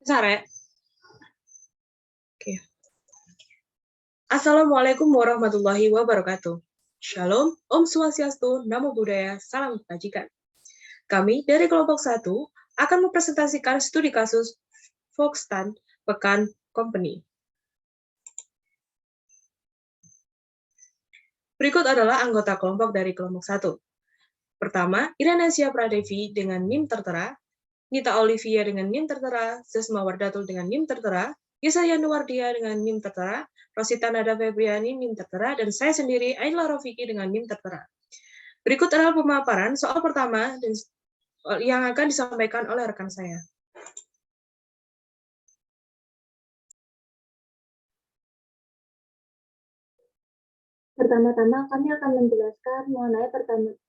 Sare. Oke. Assalamualaikum warahmatullahi wabarakatuh. Shalom, Om Swastiastu, Namo Buddhaya, Salam Kebajikan. Kami dari kelompok 1 akan mempresentasikan studi kasus Foxtan Pekan Company. Berikut adalah anggota kelompok dari kelompok 1. Pertama, Iranesia Pradevi dengan NIM tertera, Nita Olivia dengan NIM tertera, Zesma Wardatul dengan NIM tertera, Yesaya Nuwardia dengan NIM tertera, Rosita Nada Febriani NIM tertera, dan saya sendiri, Ainla Rofiki dengan NIM tertera. Berikut adalah pemaparan soal pertama dan yang akan disampaikan oleh rekan saya. Pertama-tama, kami akan menjelaskan mengenai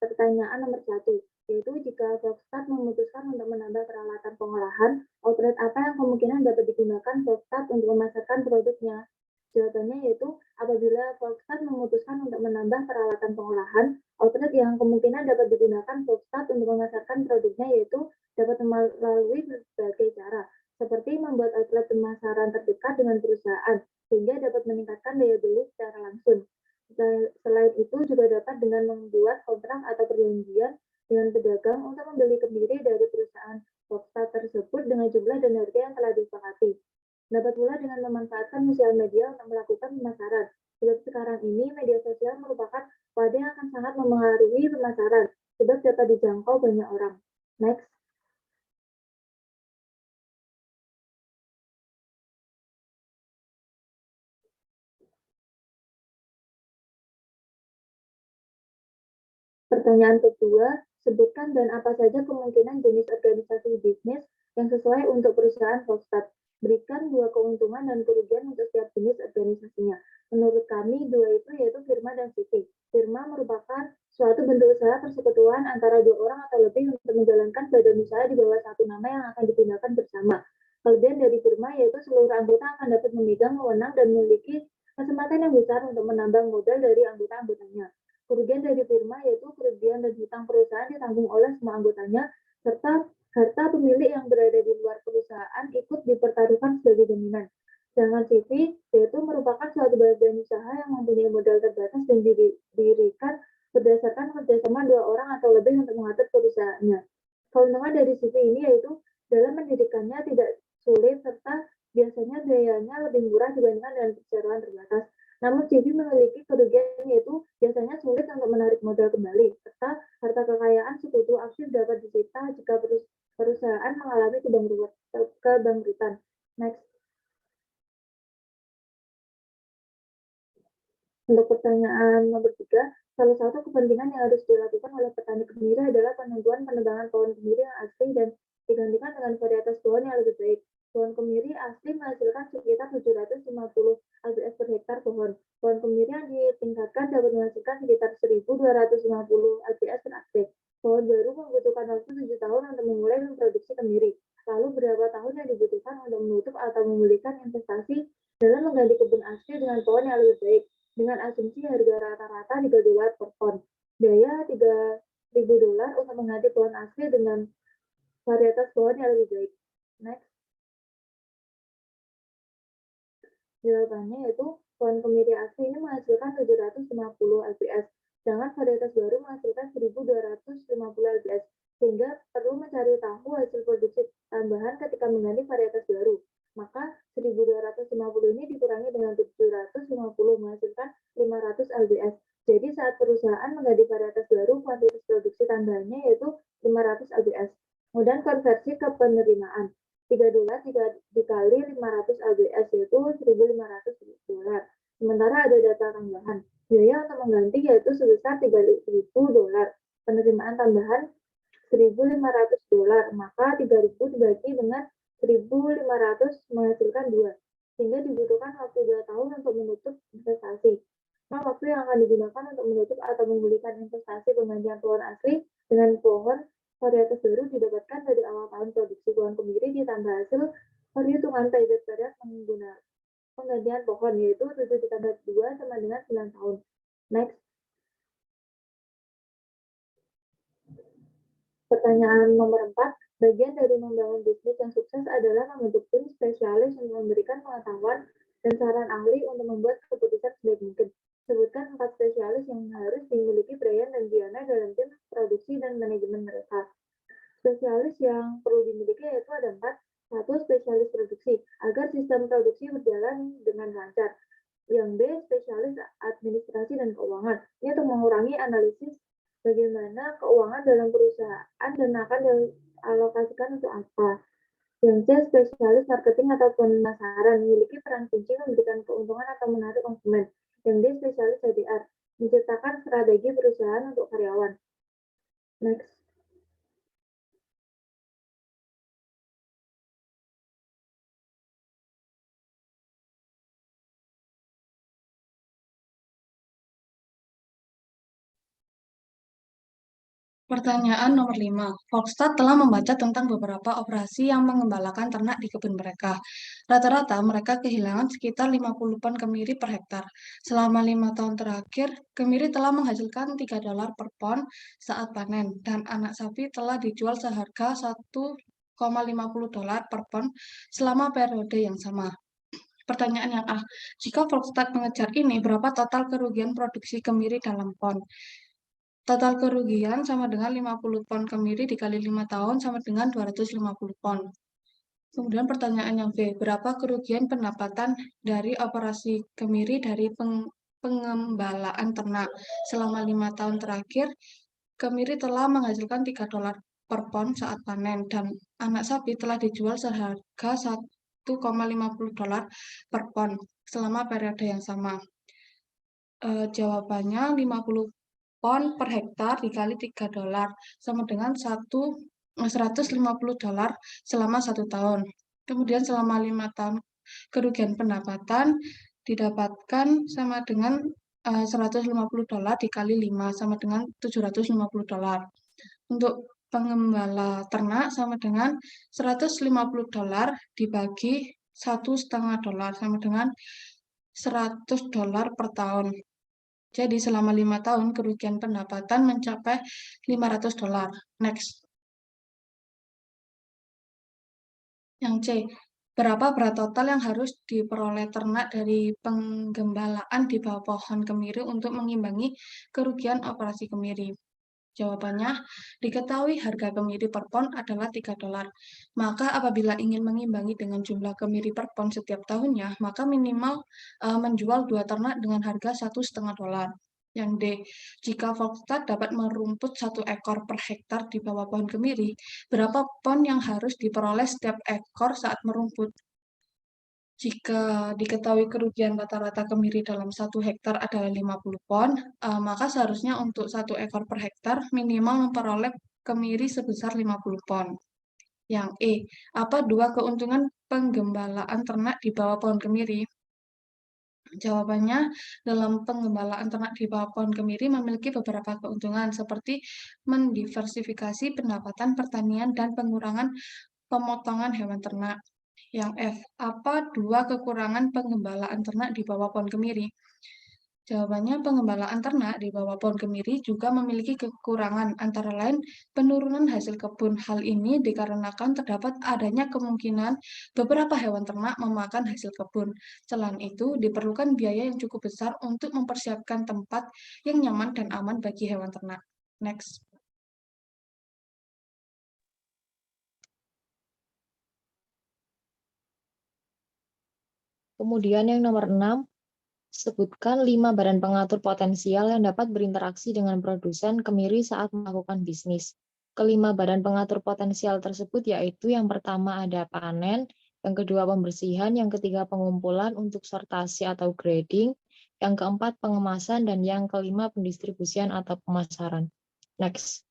pertanyaan nomor 1, yaitu jika Foxtat memutuskan untuk menambah peralatan pengolahan, outlet apa yang kemungkinan dapat digunakan Foxtat untuk memasarkan produknya? Jawabannya yaitu, apabila Foxtat memutuskan untuk menambah peralatan pengolahan, outlet yang kemungkinan dapat digunakan Foxtat untuk memasarkan produknya yaitu dapat melalui berbagai cara, seperti membuat outlet pemasaran terdekat dengan perusahaan, sehingga dapat meningkatkan daya beli secara langsung. Selain itu juga dapat dengan membuat kontrak atau perjanjian dengan pedagang untuk membeli kemiri dari perusahaan Foxtat tersebut dengan jumlah dan harga yang telah disepakati. Dapat pula dengan memanfaatkan sosial media untuk melakukan pemasaran. Sebab sekarang ini media sosial merupakan wadah yang akan sangat memengaruhi pemasaran, sebab dapat dijangkau banyak orang. Next. Pertanyaan kedua, sebutkan dan apa saja kemungkinan jenis organisasi bisnis yang sesuai untuk perusahaan Foxtat. Berikan 2 keuntungan dan kerugian untuk setiap jenis organisasinya. Menurut kami, 2 itu yaitu firma dan CV. Firma merupakan suatu bentuk usaha persekutuan antara 2 orang atau lebih untuk menjalankan badan usaha di bawah satu nama yang akan digunakan bersama. Kelebihan dari firma yaitu seluruh anggota akan dapat memegang wewenang dan memiliki kesempatan yang besar untuk menambah modal dari anggota-anggotanya. Kerugian dari firma yaitu kerugian dan hutang perusahaan ditanggung oleh semua anggotanya, serta harta pemilik yang berada di luar perusahaan ikut dipertaruhkan sebagai jaminan. Sedangkan CV yaitu merupakan suatu badan usaha yang mempunyai modal terbatas dan didirikan berdasarkan kerjasama 2 orang atau lebih untuk mengatur perusahaannya. Keuntungan dari CV ini yaitu dalam mendirikannya tidak sulit serta biasanya biayanya lebih murah dibandingkan dengan perseroan terbatas. Namun CV memiliki kerugian yaitu biasanya sulit untuk menarik modal kembali, serta harta kekayaan sekutu aktif dapat disita jika perusahaan mengalami kebangkrutan. Next. Untuk pertanyaan nomor 3, salah satu kepentingan yang harus dilakukan oleh petani kemiri adalah penentuan penebangan pohon kemiri yang asli dan digantikan dengan varietas pohon yang lebih baik. Pohon kemiri asli menghasilkan sekitar 750 lbs per hektar pohon. Pohon kemiri yang ditingkatkan dapat menghasilkan sekitar 1.250 lbs per akre. Pohon baru membutuhkan waktu 7 tahun untuk memulai memproduksi kemiri. Lalu berapa tahun yang dibutuhkan untuk menutup atau memulihkan investasi dalam mengganti kebun asli dengan pohon yang lebih baik, dengan asumsi harga rata-rata $3 per ton. Biaya $3.000 untuk mengganti pohon asli dengan varietas pohon yang lebih baik. Next. Jawabannya yaitu pohon kemiri asli ini menghasilkan 750 lbs, sedangkan varietas baru menghasilkan 1.250 lbs, sehingga perlu mencari tahu hasil produksi tambahan ketika mengganti varietas baru. Maka 1.250 ini dikurangi dengan 750 menghasilkan 500 lbs. Jadi saat perusahaan mengganti varietas baru, kuantitas produksi tambahannya yaitu 500 lbs. Kemudian konversi ke penerimaan. $3 dikali 500 lbs yaitu $1.500. Sementara ada data tambahan. Biaya untuk mengganti yaitu sebesar $3.000. Penerimaan tambahan $1.500. Maka 3.000 dibagi dengan 1.500 menghasilkan 2. Sehingga dibutuhkan waktu 2 tahun untuk menutup investasi. Nah, waktu yang akan digunakan untuk menutup atau memulihkan investasi penggantian pohon asli dengan pohon varietas baru didapatkan dari awal tahun produksi pohon kemiri ditambah hasil perhitungan payback period menggunakan penggantian pohon yaitu 7 ditambah 2 sama dengan 9 tahun. Next. Pertanyaan nomor 4, Bagian dari membangun bisnis yang sukses adalah membentuk tim spesialis untuk memberikan pengetahuan dan saran ahli untuk membuat keputusan sebaik mungkin. Sebutkan 4 spesialis yang harus dimiliki Brian dan Diana dalam tim produksi dan manajemen mereka. Spesialis yang perlu dimiliki yaitu ada 4. 1. Spesialis produksi, agar sistem produksi berjalan dengan lancar. Yang B. Spesialis administrasi dan keuangan. Ini untuk mengurangi analisis bagaimana keuangan dalam perusahaan dan akan dialokasikan untuk apa. Yang C. Spesialis marketing atau pemasaran, memiliki peran kunci memberikan keuntungan atau menarik konsumen. Yang D. Spesialis HBR, menciptakan strategi perusahaan untuk karyawan. Next. Pertanyaan nomor 5. Volkswagen telah membaca tentang beberapa operasi yang mengembalakan ternak di kebun mereka. Rata-rata mereka kehilangan sekitar 50 pon kemiri per hektar. Selama 5 tahun terakhir, kemiri telah menghasilkan $3 per pon saat panen, dan anak sapi telah dijual seharga $1,50 per pon selama periode yang sama. Pertanyaan yang A. Jika Volkswagen mengejar ini, berapa total kerugian produksi kemiri dalam pon? Total kerugian sama dengan 50 pon kemiri dikali 5 tahun sama dengan 250 pon. Kemudian pertanyaan yang B, berapa kerugian pendapatan dari operasi kemiri dari pengembalaan ternak? Selama 5 tahun terakhir, kemiri telah menghasilkan $3 per pon saat panen, dan anak sapi telah dijual seharga $1,50 per pon selama periode yang sama. Jawabannya 50 pon per hektar dikali $3 sama dengan $150 selama 1 tahun. Kemudian selama 5 tahun kerugian pendapatan didapatkan sama dengan $150 dikali 5 sama dengan $750. Untuk pengembala ternak sama dengan $150 dibagi $1,5 sama dengan $100 per tahun. Jadi selama 5 tahun kerugian pendapatan mencapai $500. Next. Yang C. Berapa berat total yang harus diperoleh ternak dari penggembalaan di bawah pohon kemiri untuk mengimbangi kerugian operasi kemiri? Jawabannya, diketahui harga kemiri per pon adalah $3. Maka apabila ingin mengimbangi dengan jumlah kemiri per pon setiap tahunnya, maka minimal menjual 2 ternak dengan harga $1,5. Yang D, jika Volkswagen dapat merumput 1 ekor per hektar di bawah pohon kemiri, berapa pon yang harus diperoleh setiap ekor saat merumput? Jika diketahui kerugian rata-rata kemiri dalam 1 hektar adalah 50 pon, maka seharusnya untuk 1 ekor per hektar minimal memperoleh kemiri sebesar 50 pon. Yang E, apa 2 keuntungan penggembalaan ternak di bawah pohon kemiri? Jawabannya, dalam penggembalaan ternak di bawah pohon kemiri memiliki beberapa keuntungan seperti mendiversifikasi pendapatan pertanian dan pengurangan pemotongan hewan ternak. Yang F, apa 2 kekurangan penggembalaan ternak di bawah pohon kemiri? Jawabannya, penggembalaan ternak di bawah pohon kemiri juga memiliki kekurangan, antara lain penurunan hasil kebun. Hal ini dikarenakan terdapat adanya kemungkinan beberapa hewan ternak memakan hasil kebun. Selain itu, diperlukan biaya yang cukup besar untuk mempersiapkan tempat yang nyaman dan aman bagi hewan ternak. Next. Kemudian yang nomor 6, sebutkan 5 badan pengatur potensial yang dapat berinteraksi dengan produsen kemiri saat melakukan bisnis. Kelima badan pengatur potensial tersebut yaitu yang pertama ada panen, yang kedua pembersihan, yang ketiga pengumpulan untuk sortasi atau grading, yang keempat pengemasan, dan yang kelima pendistribusian atau pemasaran. Next.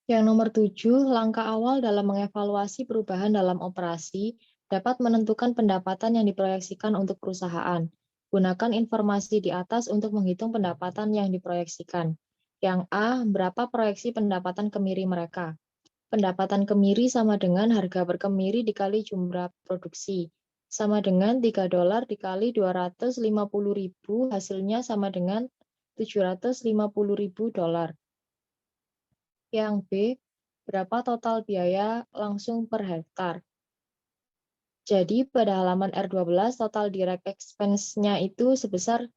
Yang nomor 7, langkah awal dalam mengevaluasi perubahan dalam operasi dapat menentukan pendapatan yang diproyeksikan untuk perusahaan. Gunakan informasi di atas untuk menghitung pendapatan yang diproyeksikan. Yang A, berapa proyeksi pendapatan kemiri mereka? Pendapatan kemiri sama dengan harga per kemiri dikali jumlah produksi. Sama dengan $3 dikali 250.000, hasilnya sama dengan $750.000. Yang B, berapa total biaya langsung per hektar? Jadi pada halaman R12 total direct expense-nya itu sebesar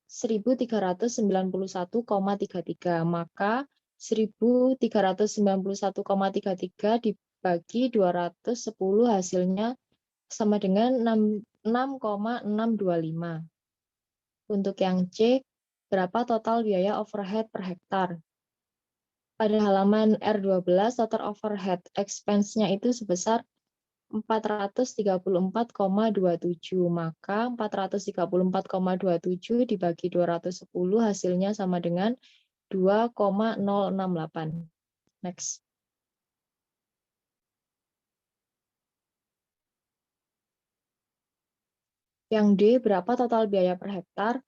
1.391,33, maka 1.391,33 dibagi 210 hasilnya sama dengan 6,625. Untuk yang C, berapa total biaya overhead per hektar? Pada halaman R12 total overhead expense-nya itu sebesar 434,27, maka 434,27 dibagi 210 hasilnya sama dengan 2,068. Next. Yang D, berapa total biaya per hektar?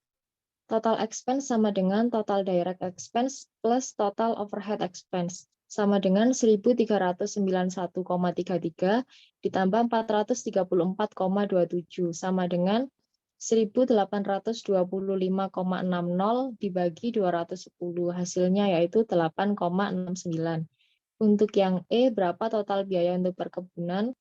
Total expense sama dengan total direct expense plus total overhead expense, sama dengan 1.391,33 ditambah 434,27, sama dengan 1.825,60 dibagi 210, hasilnya yaitu 8,69. Untuk yang E, berapa total biaya untuk perkebunan?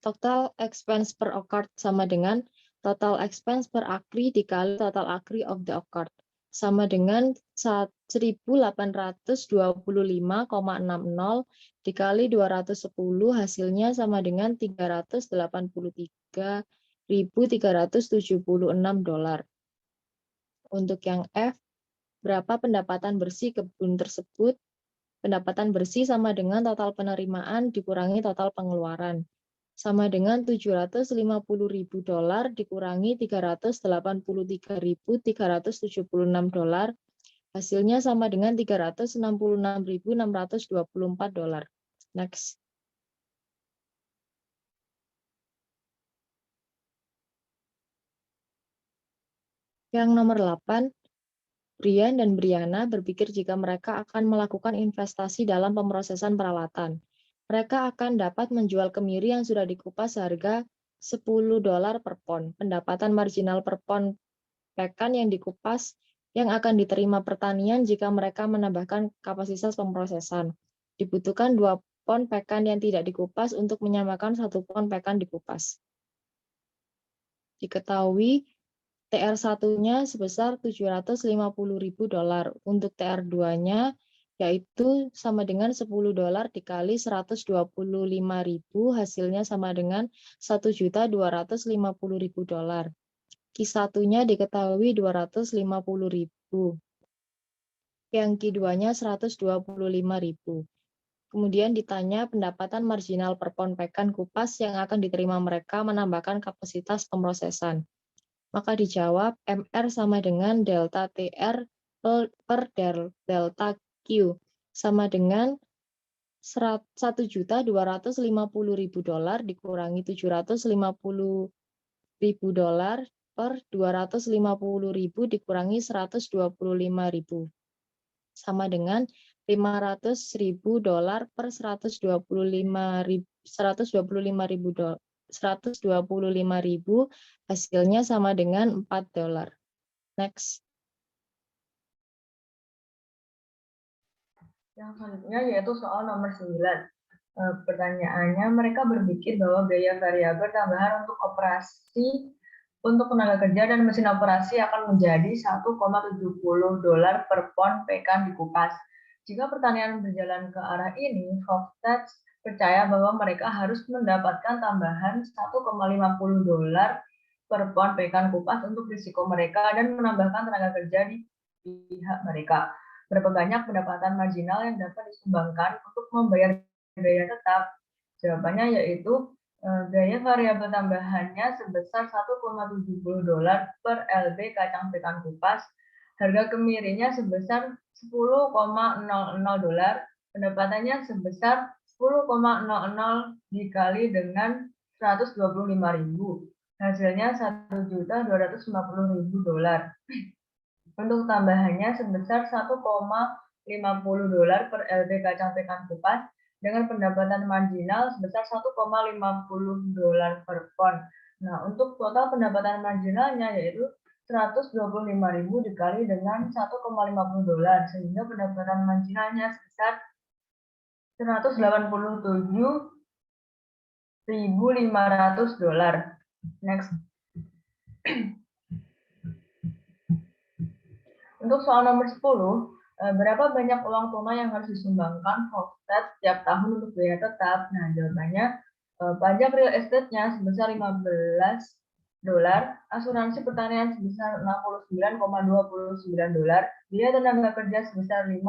Total expense per acre sama dengan total expense per acre dikali total acre of the acre, sama dengan 1.825,60 dikali 210, hasilnya sama dengan $383.376. Untuk yang F, berapa pendapatan bersih kebun tersebut? Pendapatan bersih sama dengan total penerimaan dikurangi total pengeluaran, sama dengan $750.000 dikurangi $383.376, hasilnya sama dengan $366.624. Next. Yang nomor 8, Brian dan Brianna berpikir jika mereka akan melakukan investasi dalam pemrosesan peralatan. Mereka akan dapat menjual kemiri yang sudah dikupas seharga $10 per pon. Pendapatan marginal per pon pekan yang dikupas yang akan diterima pertanian jika mereka menambahkan kapasitas pemrosesan. Dibutuhkan 2 pon pekan yang tidak dikupas untuk menyamakan 1 pon pekan dikupas. Diketahui TR1-nya sebesar $750.000. Untuk TR2-nya yaitu sama dengan $10 dikali 125.000, hasilnya sama dengan $1.250.000. Q1-nya diketahui 250.000. Yang Q2-nya 125.000. Kemudian ditanya pendapatan marginal per pon pekan kupas yang akan diterima mereka menambahkan kapasitas pemrosesan. Maka dijawab MR sama dengan delta TR per delta Q sama dengan $1.250.000 dikurangi $750.000 per 250.000 dikurangi 125.000 sama dengan $500.000 per 125.000, hasilnya sama dengan $4. Next. Yang selanjutnya yaitu soal nomor 9. Pertanyaannya, mereka berpikir bahwa biaya variabel tambahan untuk operasi untuk tenaga kerja dan mesin operasi akan menjadi $1,70 per pon pekan dikupas. Jika pertanian berjalan ke arah ini, Hofstede percaya bahwa mereka harus mendapatkan tambahan $1,50 per pon pekan kupas untuk risiko mereka dan menambahkan tenaga kerja di pihak mereka. Berapa banyak pendapatan marginal yang dapat disumbangkan untuk membayar biaya tetap? Jawabannya yaitu biaya variabel tambahannya sebesar $1,70 per LB kacang pekan kupas. Harga kemirinya sebesar $10,00, pendapatannya sebesar 10,00 dikali dengan 125.000. Hasilnya $1.250.000. Untuk tambahannya sebesar $1,50 per LB kacang pekan kupas dengan pendapatan marginal sebesar $1,50 per pon. Nah, untuk total pendapatan marginalnya yaitu 125.000 dikali dengan $1,50 sehingga pendapatan marginalnya sebesar $187.500. Next. Untuk soal nomor 10, berapa banyak uang tunai yang harus disumbangkan Volkswagen setiap tahun untuk biaya tetap? Nah, jawabannya pajak real estate-nya sebesar $15, asuransi pertanian sebesar $69,29, biaya tenaga kerja sebesar $5,59,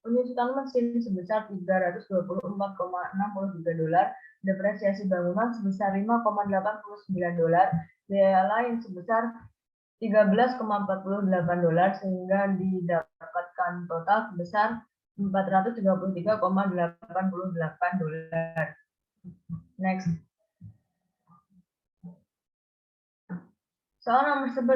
penyusutan mesin sebesar $324,63, depresiasi bangunan sebesar $5,89, biaya lain sebesar $13,48 sehingga didapatkan total sebesar $433,88. Next. Soal nomor 11.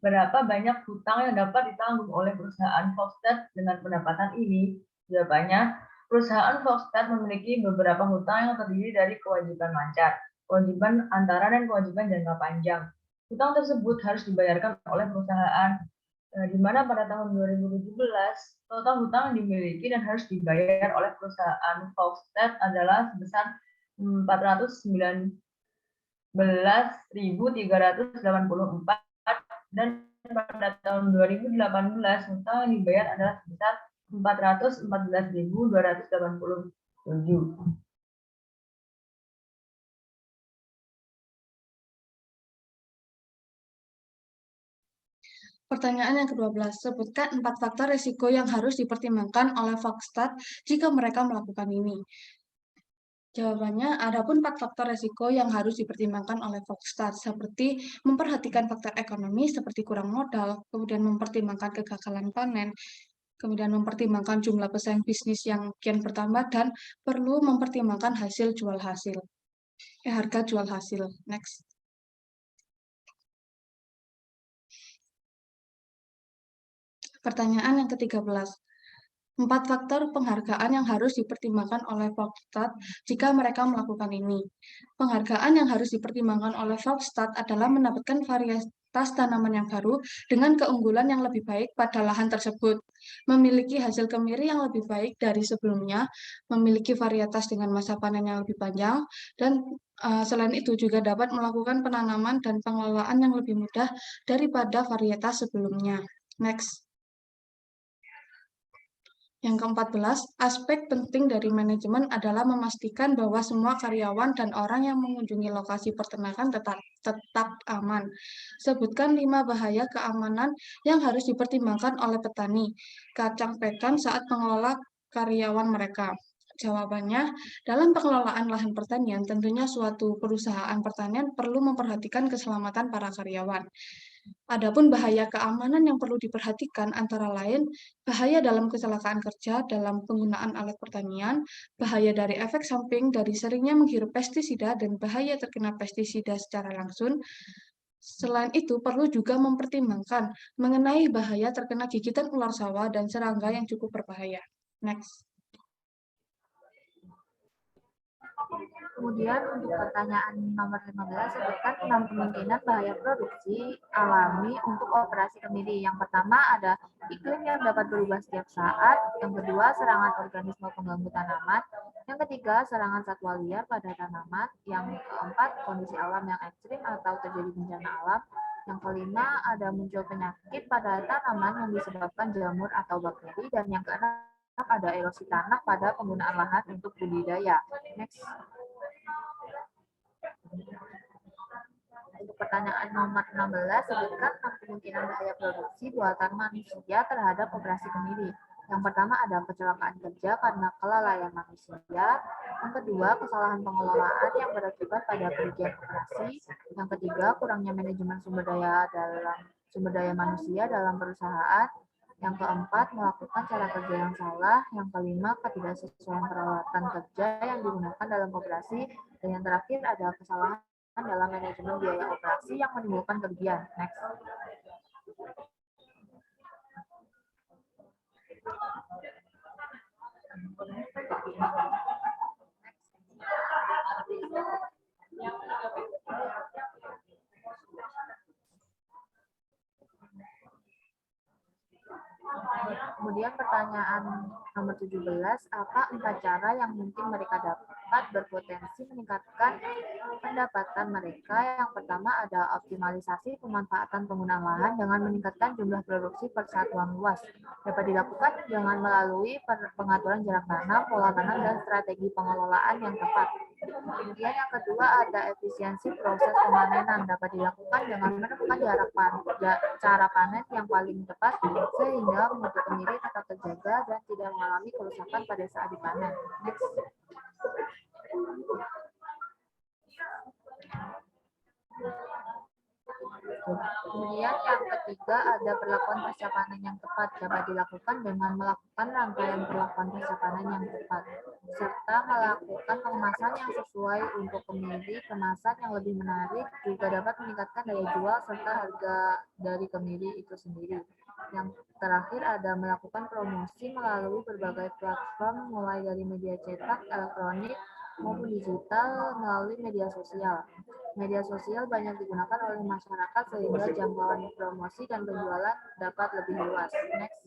Berapa banyak hutang yang dapat ditanggung oleh perusahaan Volkswagen dengan pendapatan ini? Jawabannya, perusahaan Volkswagen memiliki beberapa hutang yang terdiri dari kewajiban lancar, kewajiban antara, dan kewajiban jangka panjang. Hutang tersebut harus dibayarkan oleh perusahaan, di mana pada tahun 2017 total hutang yang dimiliki dan harus dibayar oleh perusahaan Volkswagen adalah sebesar $419.384 dan pada tahun 2018 hutang yang dibayar adalah sebesar $414.287. Pertanyaan yang ke-12, sebutkan 4 faktor risiko yang harus dipertimbangkan oleh Volkswagen jika mereka melakukan ini. Jawabannya, adapun 4 faktor risiko yang harus dipertimbangkan oleh Volkswagen, seperti memperhatikan faktor ekonomi seperti kurang modal, kemudian mempertimbangkan kegagalan panen, kemudian mempertimbangkan jumlah pesaing bisnis yang kian bertambah, dan perlu mempertimbangkan harga jual hasil. Next. Pertanyaan yang ke-13. 4 faktor penghargaan yang harus dipertimbangkan oleh Volkswagen jika mereka melakukan ini. Penghargaan yang harus dipertimbangkan oleh Volkswagen adalah mendapatkan varietas tanaman yang baru dengan keunggulan yang lebih baik pada lahan tersebut, memiliki hasil kemiri yang lebih baik dari sebelumnya, memiliki varietas dengan masa panen yang lebih panjang, dan selain itu juga dapat melakukan penanaman dan pengelolaan yang lebih mudah daripada varietas sebelumnya. Next. Yang ke-14, aspek penting dari manajemen adalah memastikan bahwa semua karyawan dan orang yang mengunjungi lokasi peternakan tetap aman. Sebutkan 5 bahaya keamanan yang harus dipertimbangkan oleh petani kacang pekan saat mengelola karyawan mereka. Jawabannya, dalam pengelolaan lahan pertanian, tentunya suatu perusahaan pertanian perlu memperhatikan keselamatan para karyawan. Adapun bahaya keamanan yang perlu diperhatikan antara lain bahaya dalam kecelakaan kerja dalam penggunaan alat pertanian, bahaya dari efek samping dari seringnya menghirup pestisida, dan bahaya terkena pestisida secara langsung. Selain itu, perlu juga mempertimbangkan mengenai bahaya terkena gigitan ular sawah dan serangga yang cukup berbahaya. Next. Kemudian untuk pertanyaan nomor 15, sebutkan 6 kemungkinan bahaya produksi alami untuk operasi kemiri. Yang pertama ada iklim yang dapat berubah setiap saat. Yang kedua, serangan organisme pengganggu tanaman. Yang ketiga, serangan satwa liar pada tanaman. Yang keempat, kondisi alam yang ekstrim atau terjadi bencana alam. Yang kelima, ada muncul penyakit pada tanaman yang disebabkan jamur atau bakteri. Dan yang keenam, ada erosi tanah pada penggunaan lahan untuk budidaya. Next. Untuk pertanyaan nomor 16, sebutkan 6 kemungkinan bahaya produksi buatan manusia terhadap operasi kemiri. Yang pertama ada kecelakaan kerja karena kelalaian manusia. Yang kedua, kesalahan pengelolaan yang berakibat pada kerugian operasi. Yang ketiga, kurangnya manajemen sumber daya manusia dalam perusahaan. Yang keempat, melakukan cara kerja yang salah. Yang kelima, ketidaksesuaian peralatan kerja yang digunakan dalam operasi. Dan yang terakhir, ada kesalahan dalam manajemen biaya operasi yang menimbulkan kerugian. Next. Kemudian pertanyaan nomor 17, apa 4 cara yang mungkin mereka dapat berpotensi meningkatkan pendapatan mereka? Yang pertama ada optimalisasi pemanfaatan penggunaan lahan dengan meningkatkan jumlah produksi per satuan luas. Dapat dilakukan dengan melalui pengaturan jarak tanam, pola tanam, dan strategi pengelolaan yang tepat. Kemudian yang kedua ada efisiensi proses pemanenan, dapat dilakukan dengan menemukan cara panen yang paling tepat sehingga mutu kemiri tetap terjaga dan tidak mengalami kerusakan pada saat dipanen. Next. Kemudian yang ketiga ada perlakuan pasca panen yang tepat, dapat dilakukan dengan melakukan rangkaian perlakuan pasca panen yang tepat, serta melakukan pengemasan yang sesuai untuk kemiri. Kemasan yang lebih menarik juga dapat meningkatkan daya jual serta harga dari kemiri itu sendiri. Yang terakhir ada melakukan promosi melalui berbagai platform mulai dari media cetak, elektronik, maupun digital melalui media sosial. Media sosial banyak digunakan oleh masyarakat sehingga jangkauan promosi dan penjualan dapat lebih luas. Next.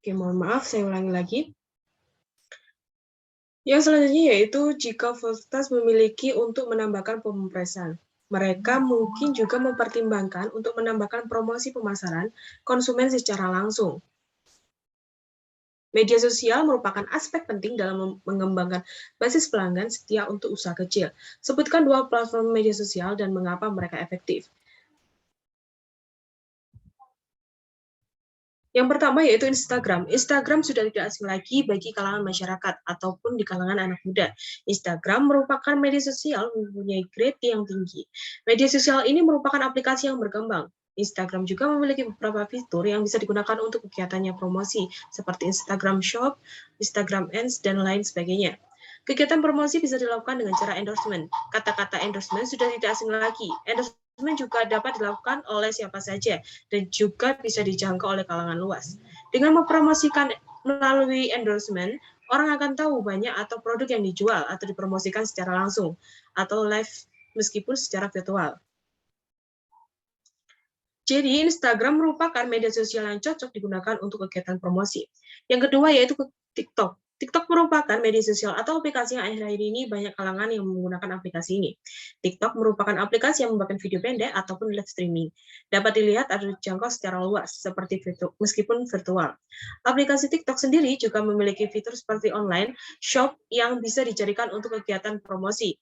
Oke, mohon maaf, saya ulangi lagi. Yang selanjutnya yaitu jika fasilitas memiliki untuk menambahkan pemrosesan. Mereka mungkin juga mempertimbangkan untuk menambahkan promosi pemasaran konsumen secara langsung. Media sosial merupakan aspek penting dalam mengembangkan basis pelanggan setia untuk usaha kecil. Sebutkan 2 platform media sosial dan mengapa mereka efektif. Yang pertama yaitu Instagram. Instagram sudah tidak asing lagi bagi kalangan masyarakat ataupun di kalangan anak muda. Instagram merupakan media sosial mempunyai grade yang tinggi. Media sosial ini merupakan aplikasi yang berkembang. Instagram juga memiliki beberapa fitur yang bisa digunakan untuk kegiatannya promosi, seperti Instagram Shop, Instagram Ads, dan lain sebagainya. Kegiatan promosi bisa dilakukan dengan cara endorsement. Kata-kata endorsement sudah tidak asing lagi. Endorsement juga dapat dilakukan oleh siapa saja dan juga bisa dijangkau oleh kalangan luas. Dengan mempromosikan melalui endorsement, orang akan tahu banyak atau produk yang dijual atau dipromosikan secara langsung atau live meskipun secara virtual. Jadi, Instagram merupakan media sosial yang cocok digunakan untuk kegiatan promosi. Yang kedua yaitu TikTok. TikTok merupakan media sosial atau aplikasi yang akhir-akhir ini banyak kalangan yang menggunakan aplikasi ini. TikTok merupakan aplikasi yang membawakan video pendek ataupun live streaming. Dapat dilihat atau dijangkau secara luas, seperti meskipun virtual. Aplikasi TikTok sendiri juga memiliki fitur seperti online shop yang bisa dijadikan untuk kegiatan promosi.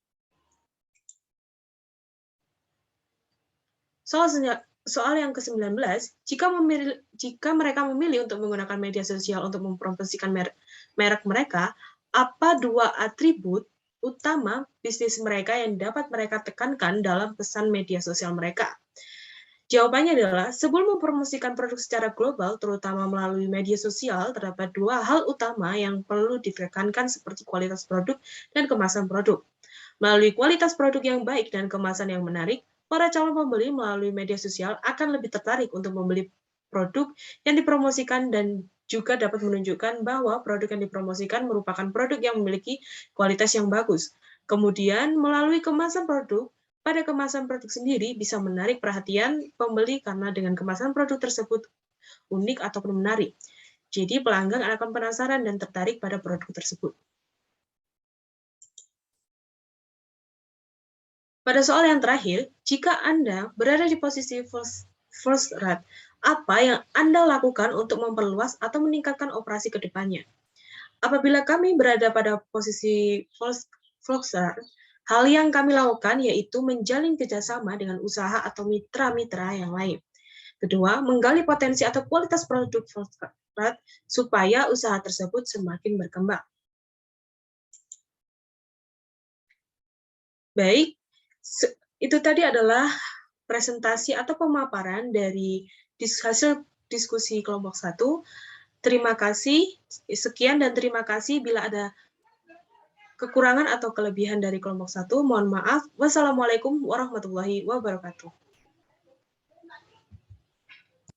Soal yang ke-19, jika mereka memilih untuk menggunakan media sosial untuk mempromosikan merek mereka, apa 2 atribut utama bisnis mereka yang dapat mereka tekankan dalam pesan media sosial mereka? Jawabannya adalah, sebelum mempromosikan produk secara global, terutama melalui media sosial, terdapat 2 hal utama yang perlu ditekankan seperti kualitas produk dan kemasan produk. Melalui kualitas produk yang baik dan kemasan yang menarik, para calon pembeli melalui media sosial akan lebih tertarik untuk membeli produk yang dipromosikan dan juga dapat menunjukkan bahwa produk yang dipromosikan merupakan produk yang memiliki kualitas yang bagus. Kemudian, melalui kemasan produk, pada kemasan produk sendiri bisa menarik perhatian pembeli karena dengan kemasan produk tersebut unik ataupun menarik. Jadi, pelanggan akan penasaran dan tertarik pada produk tersebut. Pada soal yang terakhir, jika Anda berada di posisi first rate, apa yang Anda lakukan untuk memperluas atau meningkatkan operasi ke depannya? Apabila kami berada pada posisi Volkswagen, hal yang kami lakukan yaitu menjalin kerjasama dengan usaha atau mitra-mitra yang lain. Kedua, menggali potensi atau kualitas produk Volkswagen supaya usaha tersebut semakin berkembang. Baik, itu tadi adalah presentasi atau pemaparan dari hasil diskusi kelompok 1. Terima kasih, sekian dan terima kasih. Bila ada kekurangan atau kelebihan dari kelompok 1, mohon maaf. Wassalamualaikum warahmatullahi wabarakatuh.